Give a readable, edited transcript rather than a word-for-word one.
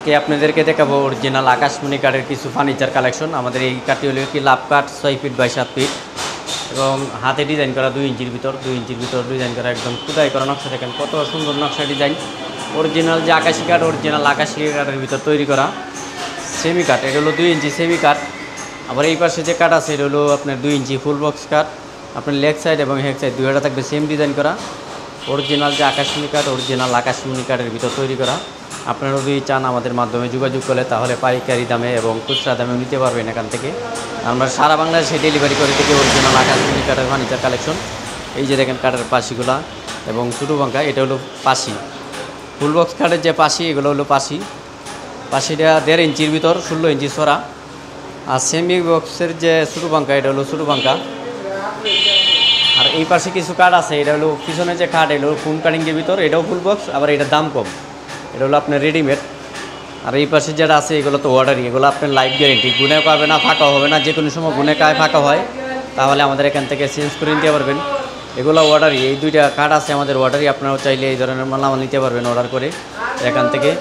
আজকে আপনাদেরকে দেখাবো অরিজিনাল আকাশমণি কাঠের কিছু ফার্নিচার কালেকশন। আমাদের এই কাঠটি হলো কি লাভ কাঠ 6 ফিট বাই 7 ফিট এবং হাতে ডিজাইন করা 2 ইঞ্চির ভিতর ডিজাইন করা, একদম খোদাই করা নকশা। দেখেন কত সুন্দর নকশা ডিজাইন। অরিজিনাল যে আকাশি কাঠ, অরিজিনাল আকাশি কাঠের ভিতর তৈরি করা সেমি কাঠ। এটা হলো 2 ইঞ্চি সেমি কাঠ। আবার এই পাশে যে কাঠ আছে এটা হলো আপনার 2 ইঞ্চি ফুল বক্স কাঠ। আপনার লেগ সাইড এবং হেড সাইড দুইটা থাকবে সেম ডিজাইন করা। অরিজিনাল যে আকাশমণি কাঠ, অরিজিনাল আকাশমণি কাঠের ভিতর তৈরি করা। আপনারা যদি চান আমাদের মাধ্যমে যোগাযোগ করলে তাহলে পাইকারি দামে এবং খুচরা দামেও নিতে পারবেন এখান থেকে। আমরা সারা বাংলাদেশে ডেলিভারি করে থাকি অরিজিনাল আকাশমণি কাঠের ফার্নিচার কালেকশন। এই যে দেখেন কাঠের পাশিগুলা এবং ছোটো পাঙ্খা, এটা হলো পাশি। ফুল বক্স কাঠের যে পাশি এগুলো হলো পাশিটা 1.5 ইঞ্চির ভিতর 16 ইঞ্চি ছড়া। আর সেমি বক্সের যে ছোটো পাঙ্খা এটা হলো ছোটো পাঙ্খা। আর এই পাশে কিছু কাঠ আছে, এটা হলো পিছনে যে কাঠ এটা হলো ফোম কাটিংয়ের ভিতর, এটাও ফুল বক্স, আবার এটার দাম কম, এটা হলো আপনার রেডিমেড। আর এই পাশে যেটা আছে এগুলো তো অর্ডারই, এগুলো আপনার লাইফ গ্যারেন্টি, গুনে পাবে না, ফাঁকা হবে না। যে কোনো সময় গুনে কায় ফাঁকা হয় তাহলে আমাদের এখান থেকে চেঞ্জ করে নিতে পারবেন। এগুলো অর্ডারই, এই দুইটা কাঠ আছে আমাদের অর্ডারই। আপনারাও চাইলে এই ধরনের মালামাল নিতে পারবেন অর্ডার করে এখান থেকে।